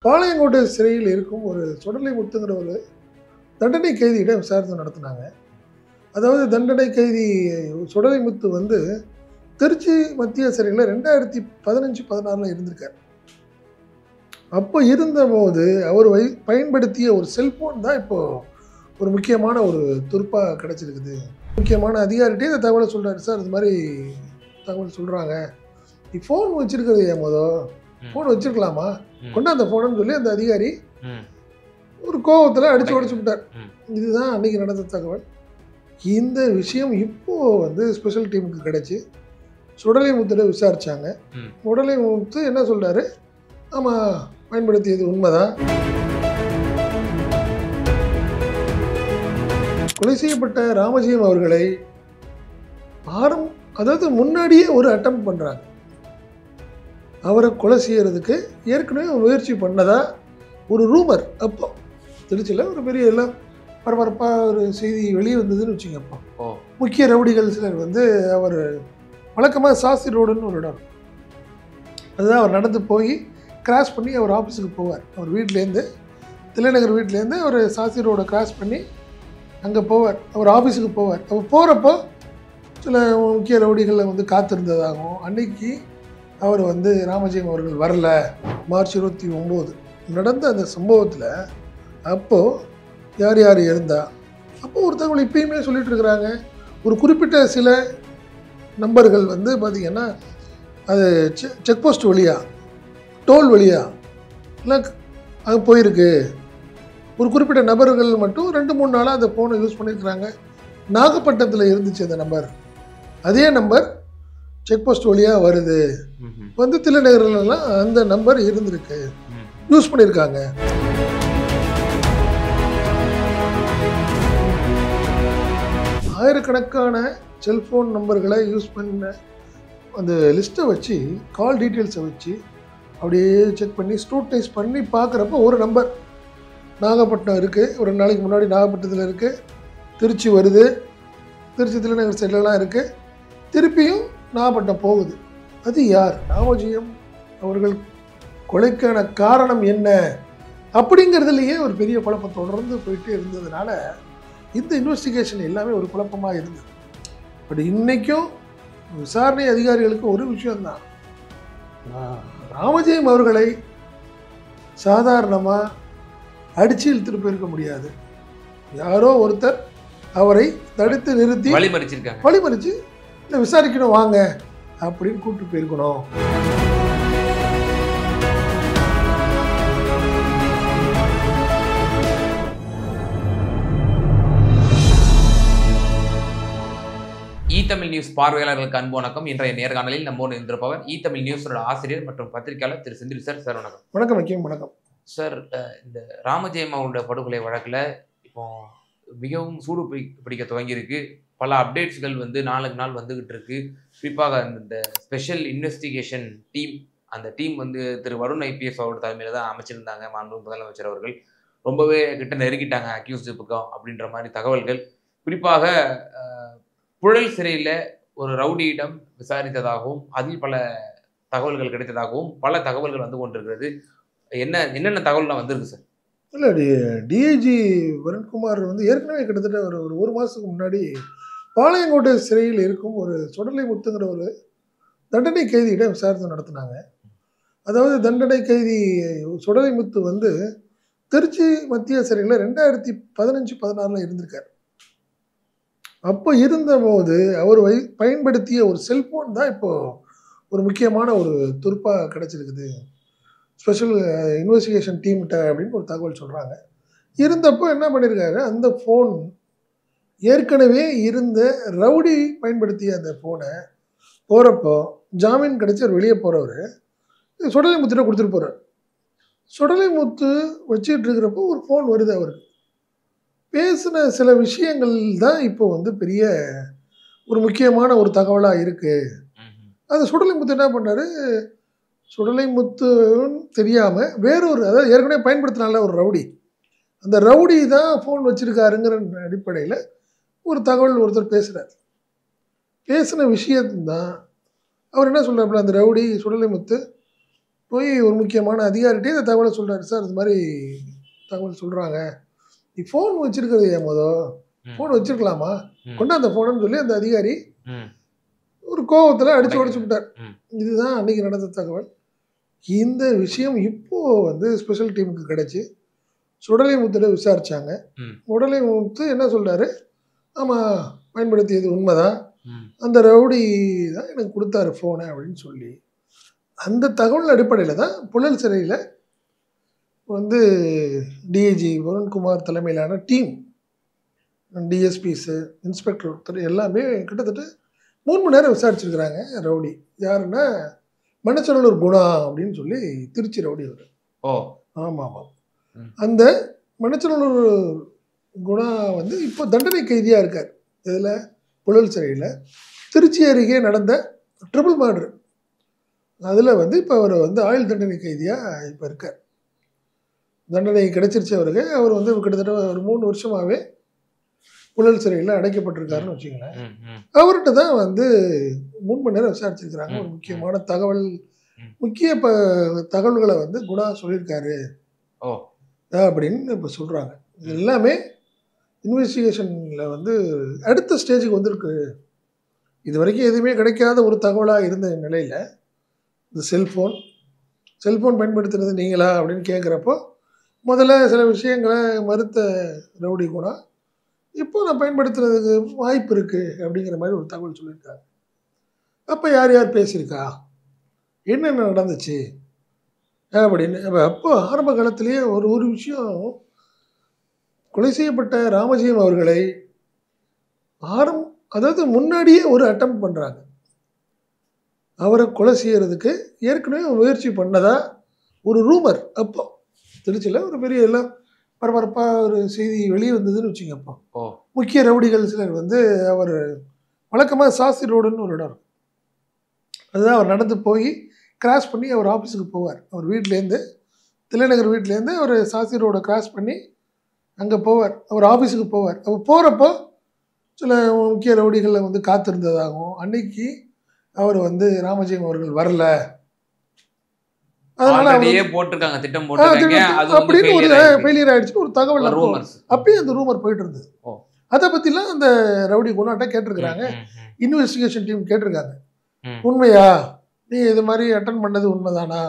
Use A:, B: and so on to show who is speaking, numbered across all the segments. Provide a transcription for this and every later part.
A: பாளையங்கோட்டை சிறையில் இருக்கும் ஒரு சுடலை முத்துங்கிற ஒரு தண்டனை கைதியிடம் விசாரணை நடத்தினாங்க. அதாவது தண்டனை கைதி சுடலை முத்து வந்து திருச்சி மத்திய சிறையில் 2015-16 இருந்திருக்கார். அப்போ இருந்தபோது அவர் பயன்படுத்திய ஒரு செல்ஃபோன் தான் இப்போ ஒரு முக்கியமான ஒரு துருப்பாக கிடச்சிருக்குது. முக்கியமான அதிகாரிகிட்டே இந்த தகவலை சொல்கிறாரு. சார் இது மாதிரி தகவல் சொல்கிறாங்க, நீ ஃபோன் வச்சுருக்கிறது ஏன் ஃபோன் வச்சுருக்கலாமா, கொண்டு அந்த ஃபோனுன்னு சொல்லி அந்த அதிகாரி ஒரு கோபத்தில் அடித்து உடச்சு விட்டார். இதுதான் அன்றைக்கி நடந்த தகவல். இந்த விஷயம் இப்போது வந்து ஸ்பெஷல் டீமுக்கு கிடச்சி சுடலை முத்திட விசாரித்தாங்க. சுடலை முத்து என்ன சொல்கிறாரு, ஆமாம் பயன்படுத்தியது உண்மைதான். கொலை செய்யப்பட்ட ராமஜெயம் அவர்களை அதாவது முன்னாடியே ஒரு அட்டம் பண்ணுறாங்க. அவரை கொலை செய்யறதுக்கு ஏற்கனவே முயற்சி பண்ணதா ஒரு ரூமர் அப்போ திருச்சியில் ஒரு பெரிய எல்லாம் பரபரப்பாக ஒரு செய்தி வெளியே வந்ததுன்னு வச்சுங்க. அப்போ முக்கிய ரவுடிகள் சிலர் வந்து அவர் வழக்கமாக சாஸ்திரி ரோடுன்னு ஒரு இடம், அதுதான் அவர் நடந்து போய் கிராஸ் பண்ணி அவர் ஆஃபீஸுக்கு போவார். அவர் வீட்டிலேருந்து தில்லைநகர் வீட்டிலேருந்து அவர் சாஸ்திரி ரோடை கிராஸ் பண்ணி அங்கே போவார், அவர் ஆஃபீஸுக்கு போவார். அவர் போகிறப்போ சில முக்கிய ரவுடிகளில் வந்து காத்திருந்ததாகவும், அன்னைக்கு அவர் வந்து ராமஜெயம் அவர்கள் வரல, மார்ச் 29 நடந்த அந்த சம்பவத்தில் அப்போது யார் யார் இருந்தா, அப்போது ஒரு தகவல் இப்பயுமே சொல்லிட்டு இருக்கிறாங்க. ஒரு குறிப்பிட்ட சில நம்பர்கள் வந்து பார்த்திங்கன்னா அது செக் போஸ்ட் வழியாக டோல் வழியாக இல்லை அது போயிருக்கு. ஒரு குறிப்பிட்ட நபர்கள் மட்டும் 2-3 நாளாக அந்த ஃபோனை யூஸ் பண்ணியிருக்கிறாங்க. நாகப்பட்டினத்தில் இருந்துச்சு அந்த நம்பர், அதே நம்பர் செக் போஸ்ட் வழியாக வருது, வந்து தில்லைநகர்லாம் அந்த நம்பர் இருந்திருக்கு, யூஸ் பண்ணியிருக்காங்க. ஆயிரக்கணக்கான செல்ஃபோன் நம்பர்களை யூஸ் பண்ண அந்த லிஸ்ட்டை வச்சு, கால் டீட்டெயில்ஸை வச்சு அப்படியே செக் பண்ணி ஸ்க்ரூட்னைஸ் பண்ணி பார்க்குறப்போ ஒரு நம்பர் நாகப்பட்டினம் இருக்குது, ஒரு 2 நாளைக்கு முன்னாடி நாகப்பட்டினத்தில் இருக்குது, திருச்சி வருது, திருச்சி தில்லைநகர் சைட்லலாம் இருக்குது, திருப்பியும் நாகப்பட்டினம் போகுது. அது யார்? ராமஜெயம் அவர்கள் கொலைக்கான காரணம் என்ன அப்படிங்கிறதுலையே ஒரு பெரிய குழப்பம் தொடர்ந்து போயிட்டே இருந்ததுனால இந்த இன்வெஸ்டிகேஷன் எல்லாமே ஒரு குழப்பமாக இருந்தது. பட் இன்றைக்கும் விசாரணை அதிகாரிகளுக்கு ஒரு விஷயம்தான், ராமஜெயம் அவர்களை சாதாரணமாக அடித்து இழுத்துட்டு போயிருக்க முடியாது. யாரோ ஒருத்தர் அவரை தடுத்து நிறுத்தி வழிமறிச்சு இல்லை விசாரிக்கணும் வாங்க அப்படின்னு கூப்பிட்டு போயிருக்கணும்.
B: தமிழ் நியூஸ் பார்வையாளர்களுக்கு அன்பு வணக்கம். இன்றைய நேர்காணலில் நம்மோடு இருந்திருப்பவர் தமிழ் நியூஸோட ஆசிரியர் மற்றும் பத்திரிகையாளர் திரு செந்தில் சார். சார் வணக்கம்.
A: வணக்கம் வைக்கம். வணக்கம்
B: சார். இந்த ராமஜெயம் அவருடைய படுகொலை வழக்கில் இப்போ மிகவும் சூடு பிடிக்க துவங்கியிருக்கு. பல அப்டேட்ஸ்கள் வந்து நாளுக்கு நாள் வந்துகிட்டு இருக்கு. குறிப்பாக இந்த ஸ்பெஷல் இன்வெஸ்டிகேஷன் டீம், அந்த டீம் வந்து திரு வருண் ஐபிஎஸ் அவரோட தலைமையில் தான் அமைச்சிருந்தாங்க. மாண்பு முதலமைச்சர் அவர்கள் ரொம்பவே கிட்ட நெருங்கிட்டாங்க அக்யூஸ்டு பக்கம் அப்படின்ற மாதிரி தகவல்கள். குறிப்பாக புழல் சிறையில் ஒரு ரவுடியிடம் விசாரித்ததாகவும் அதில் பல தகவல்கள் கிடைத்ததாகவும் பல தகவல்கள் வந்து கொண்டிருக்கிறது. என்னென்ன தகவல்லாம் வந்திருக்கு சார்?
A: இல்லை, டிஐஜி வருண்குமார் வந்து ஏற்கனவே கிட்டத்தட்ட ஒரு மாதத்துக்கு முன்னாடி பாளையங்கோட்டை சிறையில் இருக்கும் ஒரு சுடலை முத்துங்கிற ஒரு தண்டனை கைதியிடம் விசாரணை நடத்தினாங்க. அதாவது தண்டனை கைதி சுடலை முத்து வந்து திருச்சி மத்திய சிறையில் 2015-16 இருந்திருக்கார். அப்போ இருந்தபோது அவர் பயன்படுத்திய ஒரு செல்ஃபோன் தான் இப்போது ஒரு முக்கியமான ஒரு துருப்பாக கிடச்சிருக்குது ஸ்பெஷல் இன்வெஸ்டிகேஷன் டீம்கிட்ட அப்படின்னு ஒரு தகவல் சொல்கிறாங்க. இருந்தப்போ என்ன பண்ணியிருக்காரு, அந்த ஃபோன் ஏற்கனவே இருந்த ரவுடி பயன்படுத்திய அந்த ஃபோனை போகிறப்போ ஜாமீன் கிடச்சி அவர் வெளியே போகிறவர் சுடலை முத்துகிட்ட கொடுத்துட்டு போகிறார். சுடலை முத்து வச்சுக்கிட்டு இருக்கிறப்போ ஒரு ஃபோன் வருது. அவருக்கு பேசின சில விஷயங்கள் தான் இப்போ வந்து பெரிய ஒரு முக்கியமான ஒரு தகவலாக இருக்குது. அது சுடலை முத்து என்ன பண்ணார், சுடலை முத்துன்னு தெரியாமல் வேறொரு, அதாவது ஏற்கனவே பயன்படுத்தினால ஒரு ரவுடி, அந்த ரவுடி தான் ஃபோன் வச்சுருக்காருங்கிற அடிப்படையில் ஒரு தகவல் ஒருத்தர் பேசுகிறார். பேசின விஷயத்தான் அவர் என்ன சொல்கிறாப்புல, அந்த ரவுடி சுடலை முத்து போய் ஒரு முக்கியமான அதிகாரிகிட்டே இந்த தகவலை சொல்கிறாரு. சார் இது மாதிரி தகவல் சொல்கிறாங்க, நீ ஃபோன் வச்சுருக்கிறது ஏன் ஃபோன் வச்சுருக்கலாமா, கொண்டா அந்த ஃபோனுன்னு சொல்லி அந்த அதிகாரி ஒரு கோபத்தில் அடித்து உடச்சு விட்டார். இதுதான் அன்றைக்கி நடந்த தகவல். இந்த விஷயம் இப்போது வந்து ஸ்பெஷல் டீமுக்கு கிடச்சி சுடலைமுத்துல விசாரித்தாங்க. சுடலைமுத்து என்ன சொல்கிறாரு, ஆமாம் பயன்படுத்தியது உண்மைதான், அந்த ரவுடி தான் எனக்கு கொடுத்தாரு ஃபோனை அப்படின்னு சொல்லி அந்த தகவல் அடிப்படையில் தான் புழல் சிறையில் வந்து டிஐஜி வருண்குமார் தலைமையிலான டீம், டிஎஸ்பிஸு, இன்ஸ்பெக்டர் ஒருத்தர் எல்லாமே கிட்டத்தட்ட 3 மணி நேரம் விசாரிச்சிருக்கிறாங்க. ரவுடி யாருன்னா மணச்சநல்லூர் குணா அப்படின்னு சொல்லி திருச்சி ரவுடி அவர். ஆமாம் ஆமாம். அந்த மணச்சநல்லூர் குணா வந்து இப்போ தண்டனை கைதியாக இருக்கார். இதில் புழல் சிறையில் திருச்சி அருகே நடந்த ட்ரிபிள் மர்டர் அதில் வந்து இப்போ அவர் வந்து ஆயுள் தண்டனை கைதியாக இப்போ இருக்கார். தண்டனை கிடைச்சிருச்சு அவருக்கு. அவர் வந்து கிட்டத்தட்ட ஒரு 3 வருஷமாகவே புழல் சிறையில் அடைக்கப்பட்டிருக்காருன்னு வச்சுங்களேன். அவர்கிட்ட தான் வந்து 3 மணி நேரம் விசாரிச்சிருக்கிறாங்க. ஒரு முக்கியமான முக்கிய தகவல்களை வந்து குணா சொல்லியிருக்காரு அப்படின்னு இப்போ சொல்கிறாங்க. இது எல்லாமே இன்வெஸ்டிகேஷனில் வந்து அடுத்த ஸ்டேஜுக்கு வந்திருக்கு. இது வரைக்கும் எதுவுமே கிடைக்காத ஒரு தகவலாக இருந்த நிலையில் இந்த செல்ஃபோன் பயன்படுத்துறது நீங்களா அப்படின்னு கேட்குறப்போ முதல்ல சில விஷயங்களை மறுத்த ரவுடி குணா இப்போ நான் பயன்படுத்துறதுக்கு வாய்ப்பு இருக்குது அப்படிங்கிற மாதிரி ஒரு தகவல் சொல்லியிருக்காங்க. அப்போ யார் யார் பேசியிருக்கா, என்னென்ன நடந்துச்சு அப்படின்னு. அப்போ ஆரம்ப காலத்திலேயே ஒரு விஷயம், கொலை செய்யப்பட்ட ராமஜெயம் அவர்களை அதாவது முன்னாடியே ஒரு அட்டெம்ப்ட் பண்ணுறாங்க. அவரை கொலை செய்யறதுக்கு ஏற்கனவே முயற்சி பண்ணதா ஒரு ரூமர் அப்போ திருச்சியில் ஒரு பெரிய எல்லாம் பரபரப்பாக ஒரு செய்தி வெளியே வந்ததுன்னு வச்சுங்க. அப்போ முக்கிய ரவுடிகள் சிலர் வந்து அவர் வழக்கமாக சாஸ்திரி ரோடுன்னு ஒரு இடம் இருக்கும், அதுதான் அவர் நடந்து போய் கிராஸ் பண்ணி அவர் ஆஃபீஸுக்கு போவார். அவர் வீட்டிலேருந்து தில்லைநகர் வீட்டிலேருந்து அவர் சாஸ்திரி ரோடை கிராஸ் பண்ணி அங்கே போவார், அவர் ஆஃபீஸுக்கு போவார். அவர் போகிறப்போ சில முக்கிய ரவுடிகளில் வந்து காத்திருந்ததாகவும் அன்னைக்கு அவர் வந்து ராமஜெயம் அவர்கள் வரல, அதனால
B: போட்டிருக்காங்க திட்டம் போட்டிருக்காங்க
A: அப்படின்னு ஒரு ஃபெயிலியர் ஆயிடுச்சுன்னு ஒரு தகவல் அப்பயே அந்த ரூமர் போயிட்டு இருந்தது. அதை பற்றிலாம் அந்த ரவுடி குணாட்ட கேட்டிருக்கிறாங்க, இன்வெஸ்டிகேஷன் டீம் கேட்டிருக்காங்க. உண்மையா நீ இது மாதிரி அட்டன் பண்ணது உண்மைதானா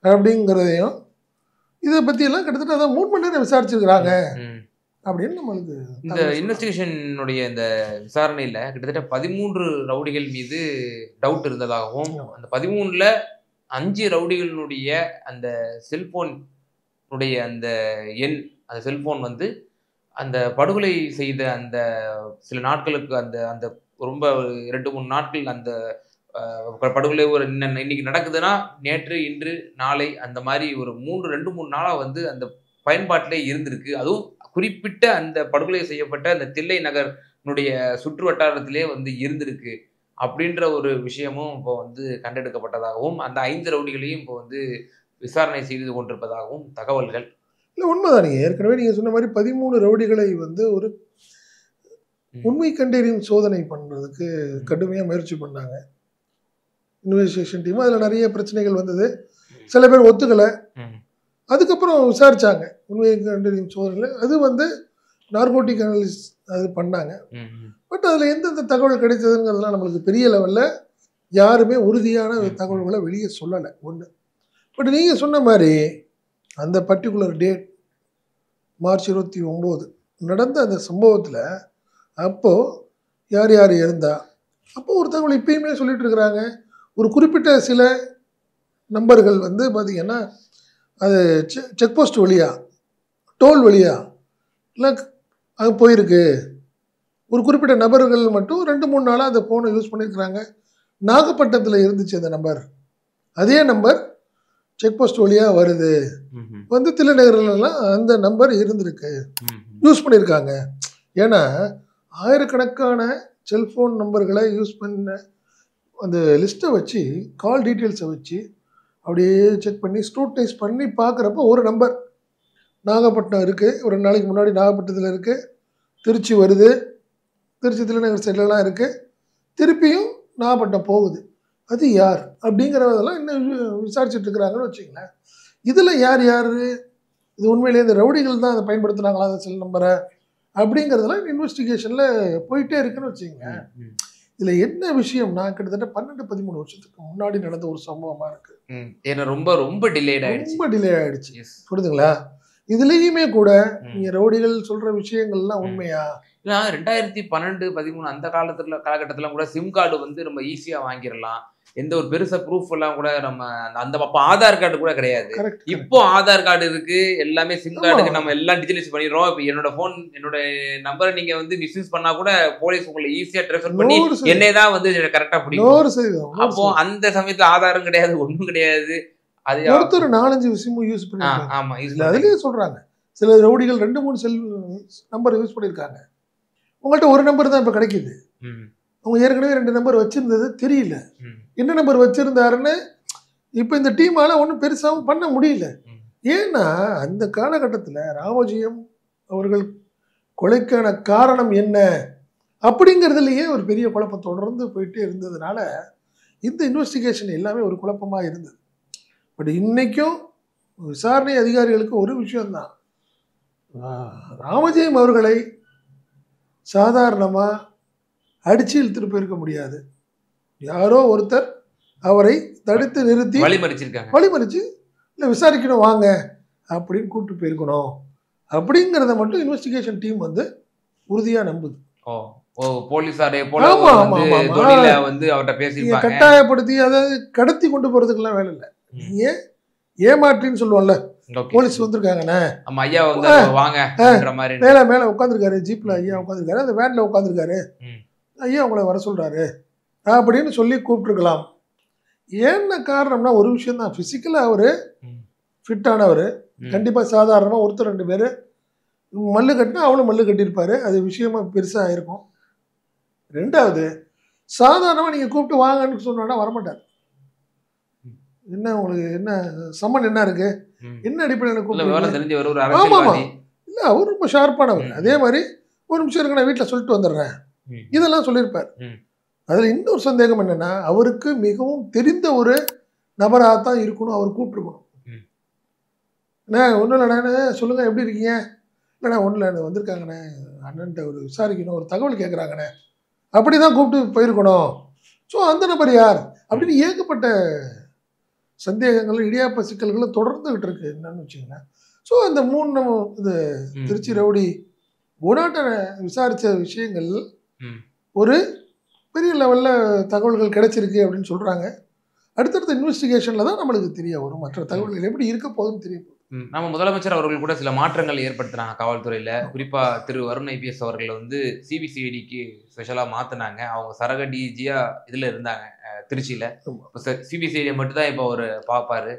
A: அப்படிங்கிறதையும் இதை பற்றியெல்லாம் கிட்டத்தட்ட அதான் 3 மணி நேரம் விசாரிச்சிருக்கிறாங்க அப்படின்னு நம்மளுக்கு.
B: இந்த இன்வெஸ்டிகேஷனுடைய இந்த விசாரணையில் கிட்டத்தட்ட 13 ரவுடிகள் மீது டவுட் இருந்ததாகவும், அந்த 13ல் 5 ரவுடிகளினுடைய அந்த செல்போனுடைய அந்த எண், அந்த செல்போன் வந்து அந்த படுகொலை செய்த அந்த சில நாட்களுக்கு அந்த அந்த ரொம்ப 2-3 நாட்கள் அந்த படுகொலை ஒரு இன்னைக்கு நடக்குதுன்னா நேற்று இன்று நாளை அந்த மாதிரி ஒரு 2-3 நாளாக வந்து அந்த பயன்பாட்டிலே இருந்திருக்கு. அதுவும் குறிப்பிட்ட அந்த படுகொலை செய்யப்பட்ட அந்த தில்லை நகர்னுடைய சுற்று வட்டாரத்திலே வந்து இருந்திருக்கு அப்படின்ற ஒரு விஷயமும் இப்போ வந்து கண்டெடுக்கப்பட்டதாகவும் அந்த 5 ரவுடிகளையும் இப்போ வந்து விசாரணை செய்து கொண்டிருப்பதாகவும் தகவல்கள்.
A: இல்லை உண்மைதான். நீங்கள் ஏற்கனவே நீங்கள் சொன்ன மாதிரி 13 ரவுடிகளை வந்து ஒரு உண்மை கண்டறியும் சோதனை பண்ணுறதுக்கு கடுமையாக முயற்சி பண்ணாங்க இன்வெஸ்டிகேஷன் டீம். அதில் நிறைய பிரச்சனைகள் வந்தது, சில பேர் ஒத்துக்கலை. அதுக்கப்புறம் விசாரித்தாங்க உண்மை கண்டறியும் சோதனையில். அது வந்து நார்கோட்டிக் அனாலிசிஸ் அது பண்ணாங்க. பட் அதில் எந்தெந்த தகவல் கிடைத்ததுங்கிறதுலாம் நம்மளுக்கு பெரிய லெவலில் யாருமே உறுதியான தகவல்களை வெளியே சொல்லலை ஒன்று. பட் நீங்கள் சொன்ன மாதிரி அந்த பர்டிகுலர் டேட் மார்ச் 29 நடந்த அந்த சம்பவத்தில் அப்போது யார் யார் இருந்தா, அப்போது ஒரு தகவல் இப்பயுமே சொல்லிட்டு இருக்கிறாங்க. ஒரு குறிப்பிட்ட சில நம்பர்கள் வந்து பார்த்திங்கன்னா அது செக் போஸ்ட் வழியா டோல் வழியா இல்லை அது போயிருக்கு. ஒரு குறிப்பிட்ட நபர்கள் மட்டும் 2-3 நாளாக அந்த ஃபோனை யூஸ் பண்ணியிருக்கிறாங்க. நாகப்பட்டினத்தில் இருந்துச்சு அந்த நம்பர், அதே நம்பர் செக் போஸ்ட் வழியாக வருது, வந்து தில்லைநகர்லாம் அந்த நம்பர் இருந்திருக்கு, யூஸ் பண்ணியிருக்காங்க. ஏன்னா ஆயிரக்கணக்கான செல்ஃபோன் நம்பர்களை யூஸ் பண்ண அந்த லிஸ்ட்டை வச்சு கால் டீட்டெயில்ஸை வச்சு அப்படியே செக் பண்ணி ஸ்க்ரூட்னைஸ் பண்ணி பார்க்குறப்போ ஒரு நம்பர் நாகப்பட்டினம் இருக்குது, ஒரு 2 நாளைக்கு முன்னாடி நாகப்பட்டினத்தில் இருக்குது, திருச்சி வருது, திருச்சி தில்லைநகர் சைட்லலாம் இருக்குது, திருப்பியும் நாகப்பட்டினம் போகுது. அது யார் அப்படிங்கிறதெல்லாம் இன்னும் விசாரிச்சுட்டு இருக்கிறாங்கன்னு வச்சுங்களேன். இதில் யார் யார் இது உண்மையிலேயே இந்த ரவுடிகள் தான் அதை பயன்படுத்துனாங்களா அந்த செல் நம்பரை அப்படிங்கிறதெல்லாம் இன்வெஸ்டிகேஷனில் போயிட்டே இருக்குன்னு வச்சுங்க. இதில் என்ன விஷயம்னா கிட்டத்தட்ட 12-13 வருஷத்துக்கு முன்னாடி நடந்த ஒரு சம்பவமாக இருக்குது.
B: ஏன்னா ரொம்ப ரொம்ப டிலே
A: ஆகிடுச்சு. புரியுதுங்களா? இதுலேயுமே கூட நீங்கள் ரவுடிகள் சொல்கிற விஷயங்கள்லாம் உண்மையா?
B: ஏன்னா 2012-13 அந்த காலகட்டத்தில் கூட சிம் கார்டு வந்து ரொம்ப ஈஸியாக வாங்கிடலாம். எந்த ஒரு பெருசா ப்ரூஃப் எல்லாம் கூட நம்ம அந்த அப்ப ஆதார் கார்டு கூட கிடையாது. இப்போ ஆதார் கார்டு இருக்கு, எல்லாமே சிம் கார்டுக்கு நம்ம எல்லாம் டிஜிட்டலைஸ் பண்ணிடுறோம். இப்போ என்னோட நம்பரை நீங்க வந்து மிஸ்யூஸ் பண்ணா கூட போலீஸ் உங்களை ஈஸியா ட்ரெஸ்ஃபர் பண்ணி என்னை தான் வந்து கரெக்டா பிடிக்கும். அப்போ அந்த சமயத்துல ஆதாரம் கிடையாது, ஒண்ணும் கிடையாது. அது
A: ஒருத்தர் 4-5 சிம் யூஸ் பண்ணாங்க. ஆமா, இதுல அதுலயே சொல்றாங்க சில ரவுடிகள் 2-3 செல் நம்பர் யூஸ் பண்ணிருக்காங்க. உங்கள்கிட்ட ஒரு நம்பர் தான் இப்ப கிடைக்குது. அவங்க ஏற்கனவே 2 நம்பர் வச்சிருந்தது தெரியல, என்ன நம்பர் வச்சிருந்தாருன்னு இப்போ இந்த டீமால ஒன்றும் பெருசாகவும் பண்ண முடியல. ஏன்னா அந்த காலகட்டத்தில் ராமஜெயம் அவர்கள் கொலைக்கான காரணம் என்ன அப்படிங்கிறதுலையே ஒரு பெரிய குழப்பம் தொடர்ந்து போயிட்டே இருந்ததுனால இந்த இன்வெஸ்டிகேஷன் எல்லாமே ஒரு குழப்பமாக இருந்தது. பட் இன்னைக்கும் விசாரணை அதிகாரிகளுக்கு ஒரு விஷயம்தான், ராமஜெயம் அவர்களை சாதாரணமாக அடிச்சு இழுத்துட்டு போயிருக்க முடியாது. யாரோ ஒருத்தர் அவரை தடுத்து நிறுத்தி வழிமறிச்சு இல்லை விசாரிக்கணும் வாங்க அப்படின்னு கூப்பிட்டு போயிருக்கணும் அப்படிங்கிறத மட்டும் இன்வெஸ்டிகேஷன் டீம் வந்து உறுதியாக நம்புது. கட்டாயப்படுத்தி அதாவது கடத்தி கொண்டு போறதுக்கெல்லாம் வேலை இல்லை. நீங்க ஏமாற்றின்னு சொல்லுவோம்ல, போலீஸ் வந்திருக்காங்கண்ணே மேல உட்காந்துருக்காரு, ஜீப்ல ஐயா உட்காந்துருக்காரு, அந்த வேன்ல உட்காந்துருக்காரு, ஐயா உங்களை வர சொல்றாரு அப்படின்னு சொல்லி கூப்பிட்டுருக்கலாம். என்ன காரணம்னா ஒரு விஷயம் தான், பிசிக்கலா அவரு ஃபிட்டானவர், கண்டிப்பா சாதாரணமா ஒருத்தர் 2 பேர் மல்லு கட்டினா அவனும் மல்லு கட்டியிருப்பாரு, அது விஷயமா பெருசா இருக்கும். 2வது சாதாரணமா நீங்க கூப்பிட்டு வாங்கன்னு சொன்னா வரமாட்டார். என்ன உங்களுக்கு என்ன சம்மன் என்ன இருக்கு, என்ன அடிப்படையில் கூப்பிட்டு? ஆமா இல்ல அவர் ரொம்ப ஷார்ப்பானவர். அதே மாதிரி ஒரு நிமிஷம் இருக்கு நான் வீட்டில் சொல்லிட்டு வந்துடுறேன் இதெல்லாம் சொல்லியிருப்பார். அதில் இன்னொரு சந்தேகம் என்னன்னா, அவருக்கு மிகவும் தெரிந்த ஒரு நபராக தான் இருக்கணும் அவர் கூப்பிட்டுருக்கணும். அண்ணே ஒன்றும் இல்லைண்ணே, சொல்லுங்கள் எப்படி இருக்கீங்க? இல்லைண்ணா ஒன்றும் இல்லை வந்திருக்காங்கண்ணே, அண்ணன்ட்ட ஒரு விசாரிக்கணும், ஒரு தகவல் கேட்குறாங்கண்ணே, அப்படி தான் கூப்பிட்டு போயிருக்கணும். ஸோ அந்த நபர் யார் அப்படின்னு ஏகப்பட்ட சந்தேகங்களும் இடியாப்ப சிக்கல்களும் தொடர்ந்துகிட்டு இருக்கு என்னன்னு வச்சுங்களேன். ஸோ அந்த 3 இது திருச்சி ரவுடி குணாட்ட விசாரித்த விஷயங்கள் ஒரு பெரிய லெவலில் தகவல்கள் கிடைச்சிருக்கு அப்படின்னு சொல்கிறாங்க. அடுத்தடுத்த இன்வெஸ்டிகேஷனில் தான் நம்மளுக்கு தெரிய வரும் மற்ற தகவல்கள் எப்படி இருக்க போகுதுன்னு தெரிய போகுது.
B: நம்ம முதலமைச்சர் அவர்கள் கூட சில மாற்றங்கள் ஏற்படுத்தினாங்க காவல்துறையில். குறிப்பாக திரு வருண் ஐபிஎஸ் அவர்களை வந்து சிபிசிஐடிக்கு ஸ்பெஷலாக மாற்றினாங்க. அவங்க சரக டிஜியாக இதில் இருந்தாங்க திருச்சியில். இப்போ சிபிசிஐடியை மட்டும்தான் இப்போ அவர் பார்ப்பார்.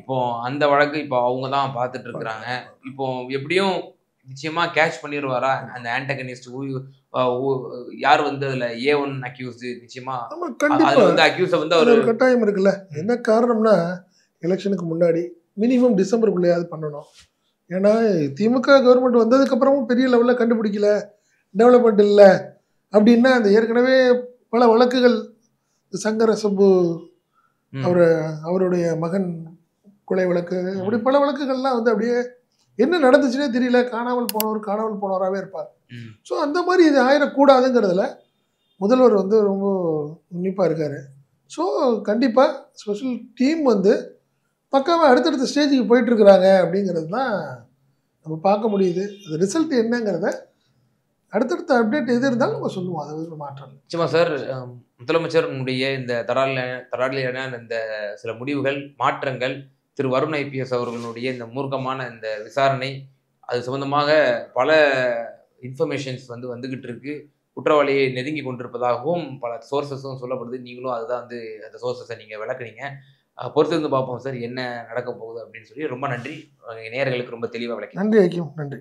B: இப்போ அந்த வழக்கு இப்போ அவங்க தான் பார்த்துட்டு இருக்கிறாங்க. இப்போ எப்படியும் நிச்சயமாக கேட்ச் பண்ணிடுவாரா அந்த ஆன்டகனிஸ்ட் யார் வந்து அதில் A1 அக்யூஸ்டு நிச்சயமாக அதில் வந்து அக்யூஸை வந்து அவர்
A: கட்டாயம் இருக்குல்ல. என்ன காரணம்னா எலெக்ஷனுக்கு முன்னாடி மினிமம் டிசம்பருக்குள்ளேயாவது பண்ணணும். ஏன்னா திமுக கவர்மெண்ட் வந்ததுக்கப்புறமும் பெரிய லெவலில் கண்டுபிடிக்கல, டெவலப்மெண்ட் இல்லை அப்படின்னா அந்த ஏற்கனவே பல வழக்குகள் சங்கர சம்பு அவருடைய மகன் கொலை வழக்கு அப்படி பல வழக்குகள்லாம் வந்து அப்படியே என்ன நடந்துச்சுன்னே தெரியல, காணாமல் போனவராகவே இருப்பார். ஸோ அந்த மாதிரி இது ஆயிடக்கூடாதுங்கிறதுல முதல்வர் வந்து ரொம்ப உன்னிப்பாக இருக்கார். ஸோ கண்டிப்பாக ஸ்பெஷல் டீம் வந்து பக்காவாக அடுத்தடுத்த ஸ்டேஜுக்கு போயிட்டுருக்குறாங்க அப்படிங்கிறது தான் நம்ம பார்க்க முடியுது. அது ரிசல்ட் என்னங்கிறத அடுத்தடுத்த அப்டேட் எது இருந்தாலும் நம்ம சொல்லுவோம், அதை வந்து மாற்றம்.
B: நிச்சயமா சார், முதலமைச்சருடைய இந்த தடாலியான இந்த சில முடிவுகள் மாற்றங்கள், திரு வருண் ஐபிஎஸ் அவர்களுடைய இந்த மூர்க்கமான இந்த விசாரணை, அது சம்பந்தமாக பல இன்ஃபர்மேஷன்ஸ் வந்துகிட்டு இருக்கு. குற்றவாளியை நெருங்கி கொண்டிருப்பதாகவும் பல சோர்சஸும் சொல்லப்படுது. நீங்களும் அதுதான் வந்து அந்த சோர்சஸை நீங்கள் விளக்குறீங்க. பொறுத்திருந்து பார்ப்போம் சார் என்ன நடக்க போகுது அப்படின்னு சொல்லி. ரொம்ப நன்றி, நேயர்களுக்கு ரொம்ப தெளிவாக விளக்கி.
A: நன்றி ஐக்கியம், நன்றி.